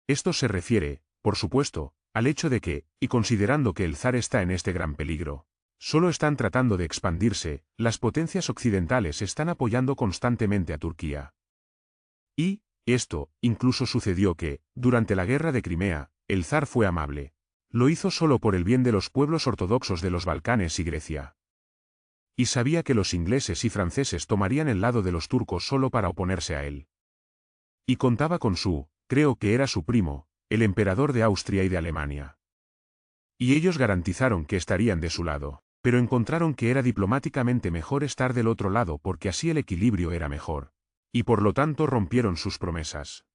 Esto se refiere, por supuesto, al hecho de que, y considerando que el zar está en este gran peligro, solo están tratando de expandirse, las potencias occidentales están apoyando constantemente a Turquía. Y, esto, incluso sucedió que, durante la guerra de Crimea, el zar fue amable. Lo hizo solo por el bien de los pueblos ortodoxos de los Balcanes y Grecia. Y sabía que los ingleses y franceses tomarían el lado de los turcos solo para oponerse a él. Y contaba con creo que era su primo, el emperador de Austria y de Alemania. Y ellos garantizaron que estarían de su lado, pero encontraron que era diplomáticamente mejor estar del otro lado porque así el equilibrio era mejor. Y por lo tanto rompieron sus promesas.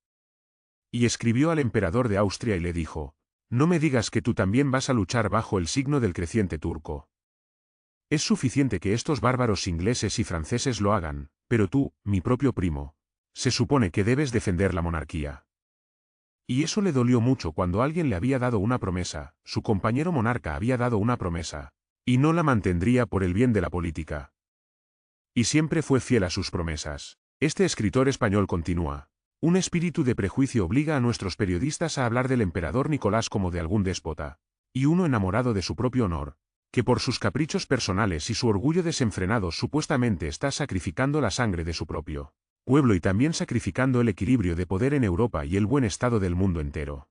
Y escribió al emperador de Austria y le dijo: no me digas que tú también vas a luchar bajo el signo del creciente turco. Es suficiente que estos bárbaros ingleses y franceses lo hagan, pero tú, mi propio primo, se supone que debes defender la monarquía. Y eso le dolió mucho cuando alguien le había dado una promesa, su compañero monarca había dado una promesa, y no la mantendría por el bien de la política. Y siempre fue fiel a sus promesas. Este escritor español continúa: un espíritu de prejuicio obliga a nuestros periodistas a hablar del emperador Nicolás como de algún déspota, y uno enamorado de su propio honor, que por sus caprichos personales y su orgullo desenfrenado supuestamente está sacrificando la sangre de su propio pueblo y también sacrificando el equilibrio de poder en Europa y el buen estado del mundo entero.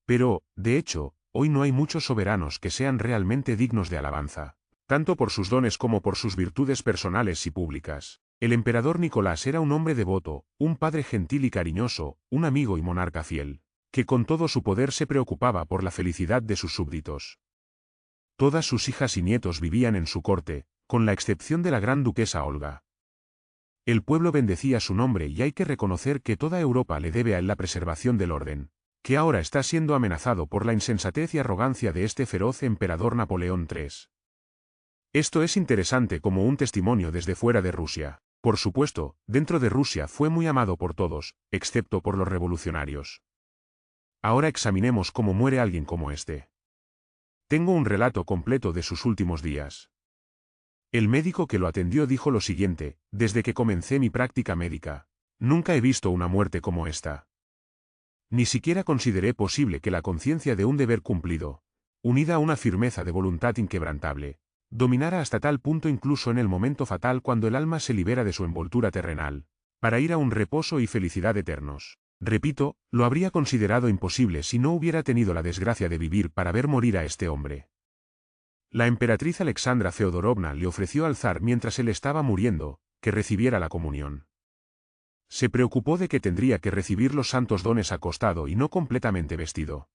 Pero, de hecho, hoy no hay muchos soberanos que sean realmente dignos de alabanza, tanto por sus dones como por sus virtudes personales y públicas. El emperador Nicolás era un hombre devoto, un padre gentil y cariñoso, un amigo y monarca fiel, que con todo su poder se preocupaba por la felicidad de sus súbditos. Todas sus hijas y nietos vivían en su corte, con la excepción de la gran duquesa Olga. El pueblo bendecía su nombre y hay que reconocer que toda Europa le debe a él la preservación del orden, que ahora está siendo amenazado por la insensatez y arrogancia de este feroz emperador Napoleón III. Esto es interesante como un testimonio desde fuera de Rusia. Por supuesto, dentro de Rusia fue muy amado por todos, excepto por los revolucionarios. Ahora examinemos cómo muere alguien como este. Tengo un relato completo de sus últimos días. El médico que lo atendió dijo lo siguiente: desde que comencé mi práctica médica, nunca he visto una muerte como esta. Ni siquiera consideré posible que la conciencia de un deber cumplido, unida a una firmeza de voluntad inquebrantable, dominara hasta tal punto incluso en el momento fatal cuando el alma se libera de su envoltura terrenal, para ir a un reposo y felicidad eternos. Repito, lo habría considerado imposible si no hubiera tenido la desgracia de vivir para ver morir a este hombre. La emperatriz Alexandra Feodorovna le ofreció al zar mientras él estaba muriendo, que recibiera la comunión. Se preocupó de que tendría que recibir los santos dones acostado y no completamente vestido.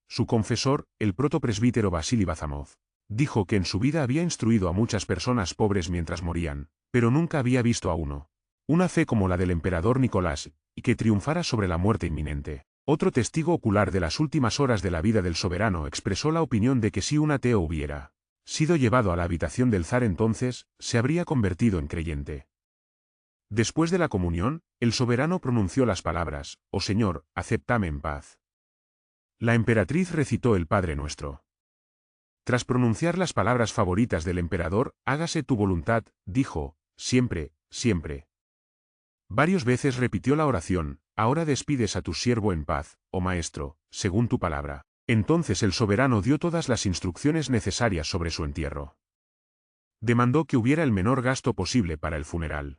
Su confesor, el protopresbítero Vasili Bazamov, dijo que en su vida había instruido a muchas personas pobres mientras morían, pero nunca había visto a una fe como la del emperador Nicolás, y que triunfara sobre la muerte inminente. Otro testigo ocular de las últimas horas de la vida del soberano expresó la opinión de que si un ateo hubiera sido llevado a la habitación del zar entonces, se habría convertido en creyente. Después de la comunión, el soberano pronunció las palabras: «Oh Señor, acéptame en paz». La emperatriz recitó el Padre Nuestro. Tras pronunciar las palabras favoritas del emperador: «Hágase tu voluntad», dijo: «Siempre, siempre». Varias veces repitió la oración: «Ahora despides a tu siervo en paz, oh Maestro, según tu palabra». Entonces el soberano dio todas las instrucciones necesarias sobre su entierro. Demandó que hubiera el menor gasto posible para el funeral.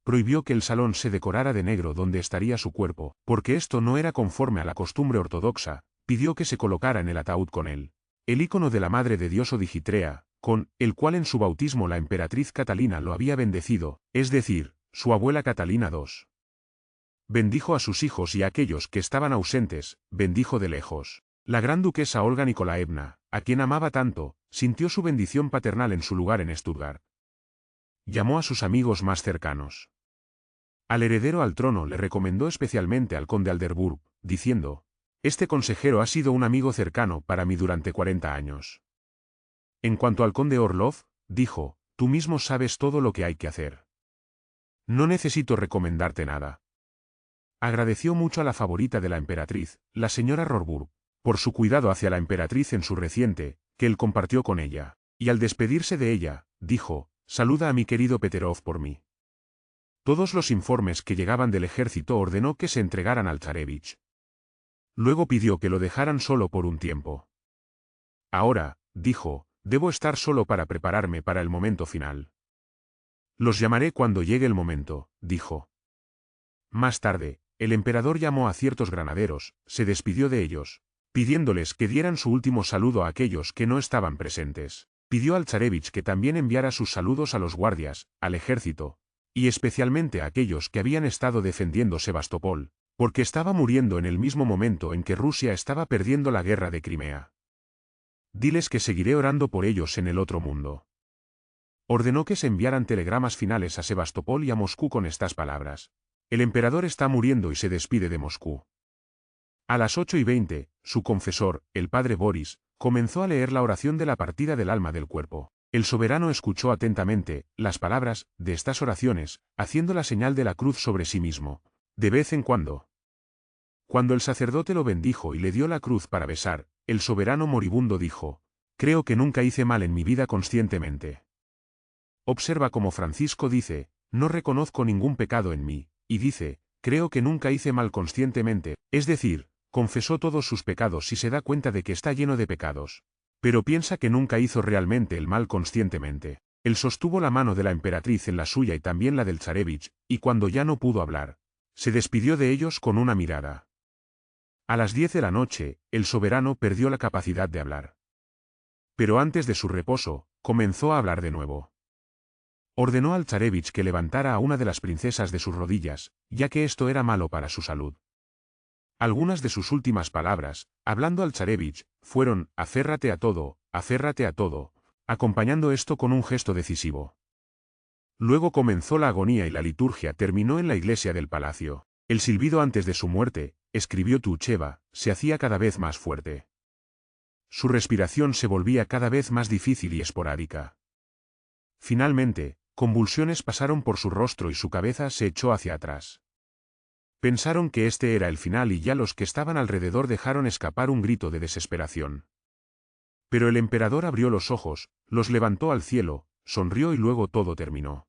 Prohibió que el salón se decorara de negro donde estaría su cuerpo, porque esto no era conforme a la costumbre ortodoxa. Pidió que se colocara en el ataúd con él el ícono de la Madre de Dios Odigitrea, con el cual en su bautismo la emperatriz Catalina lo había bendecido, es decir, su abuela Catalina II. Bendijo a sus hijos y a aquellos que estaban ausentes, bendijo de lejos. La gran duquesa Olga Nikolaevna, a quien amaba tanto, sintió su bendición paternal en su lugar en Stuttgart. Llamó a sus amigos más cercanos. Al heredero al trono le recomendó especialmente al conde Alderburg, diciendo: «Este consejero ha sido un amigo cercano para mí durante 40 años». En cuanto al conde Orlov, dijo: «Tú mismo sabes todo lo que hay que hacer. No necesito recomendarte nada». Agradeció mucho a la favorita de la emperatriz, la señora Rorburg, por su cuidado hacia la emperatriz en su reciente, que él compartió con ella, y al despedirse de ella, dijo: «Saluda a mi querido Peterov por mí». todos los informes que llegaban del ejército ordenó que se entregaran al zarevich. Luego pidió que lo dejaran solo por un tiempo. Ahora, dijo, debo estar solo para prepararme para el momento final. Los llamaré cuando llegue el momento, dijo. Más tarde, el emperador llamó a ciertos granaderos, se despidió de ellos, pidiéndoles que dieran su último saludo a aquellos que no estaban presentes. Pidió al zarevich que también enviara sus saludos a los guardias, al ejército, y especialmente a aquellos que habían estado defendiendo Sebastopol, porque estaba muriendo en el mismo momento en que Rusia estaba perdiendo la guerra de Crimea. Diles que seguiré orando por ellos en el otro mundo. Ordenó que se enviaran telegramas finales a Sebastopol y a Moscú con estas palabras. El emperador está muriendo y se despide de Moscú. A las 8:20, su confesor, el padre Boris, comenzó a leer la oración de la partida del alma del cuerpo. El soberano escuchó atentamente las palabras de estas oraciones, haciendo la señal de la cruz sobre sí mismo, de vez en cuando. Cuando el sacerdote lo bendijo y le dio la cruz para besar, el soberano moribundo dijo, creo que nunca hice mal en mi vida conscientemente. Observa cómo Francisco dice, no reconozco ningún pecado en mí, y dice, creo que nunca hice mal conscientemente, es decir, confesó todos sus pecados y se da cuenta de que está lleno de pecados. Pero piensa que nunca hizo realmente el mal conscientemente. Él sostuvo la mano de la emperatriz en la suya y también la del zarevich, y cuando ya no pudo hablar, se despidió de ellos con una mirada. A las 10 de la noche, el soberano perdió la capacidad de hablar. Pero antes de su reposo, comenzó a hablar de nuevo. Ordenó al zarevich que levantara a una de las princesas de sus rodillas, ya que esto era malo para su salud. Algunas de sus últimas palabras, hablando al zarevich, fueron, aférrate a todo, acompañando esto con un gesto decisivo. Luego comenzó la agonía y la liturgia terminó en la iglesia del palacio. El silbido antes de su muerte, escribió Tucheva, se hacía cada vez más fuerte. Su respiración se volvía cada vez más difícil y esporádica. Finalmente, convulsiones pasaron por su rostro y su cabeza se echó hacia atrás. Pensaron que este era el final y ya los que estaban alrededor dejaron escapar un grito de desesperación. Pero el emperador abrió los ojos, los levantó al cielo, sonrió y luego todo terminó.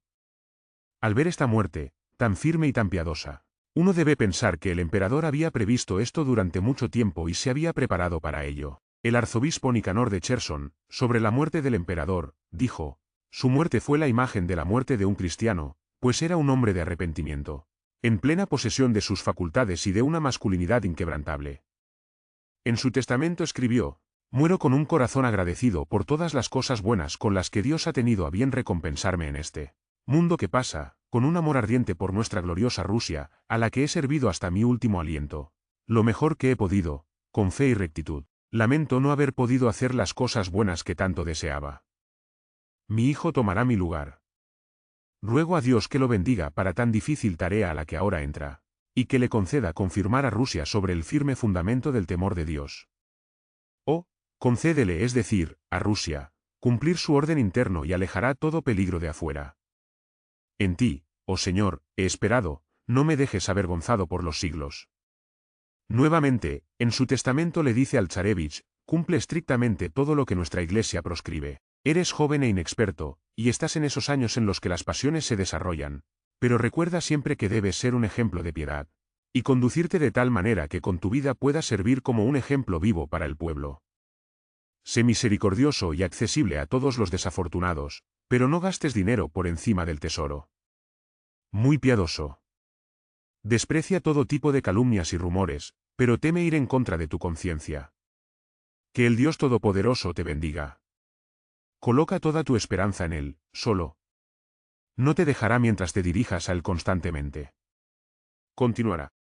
Al ver esta muerte, tan firme y tan piadosa, uno debe pensar que el emperador había previsto esto durante mucho tiempo y se había preparado para ello. El arzobispo Nicanor de Cherson, sobre la muerte del emperador, dijo, su muerte fue la imagen de la muerte de un cristiano, pues era un hombre de arrepentimiento, en plena posesión de sus facultades y de una masculinidad inquebrantable. En su testamento escribió, muero con un corazón agradecido por todas las cosas buenas con las que Dios ha tenido a bien recompensarme en este mundo que pasa, con un amor ardiente por nuestra gloriosa Rusia, a la que he servido hasta mi último aliento, lo mejor que he podido, con fe y rectitud. Lamento no haber podido hacer las cosas buenas que tanto deseaba. Mi hijo tomará mi lugar. Ruego a Dios que lo bendiga para tan difícil tarea a la que ahora entra, y que le conceda confirmar a Rusia sobre el firme fundamento del temor de Dios. O, concédele, es decir, a Rusia, cumplir su orden interno y alejará todo peligro de afuera. En ti, oh Señor, he esperado, no me dejes avergonzado por los siglos. Nuevamente, en su testamento le dice al zarevich, cumple estrictamente todo lo que nuestra Iglesia proscribe. Eres joven e inexperto, y estás en esos años en los que las pasiones se desarrollan, pero recuerda siempre que debes ser un ejemplo de piedad, y conducirte de tal manera que con tu vida puedas servir como un ejemplo vivo para el pueblo. Sé misericordioso y accesible a todos los desafortunados, pero no gastes dinero por encima del tesoro. Muy piadoso. Desprecia todo tipo de calumnias y rumores, pero teme ir en contra de tu conciencia. Que el Dios Todopoderoso te bendiga. Coloca toda tu esperanza en Él, solo. No te dejará mientras te dirijas a Él constantemente. Continuará.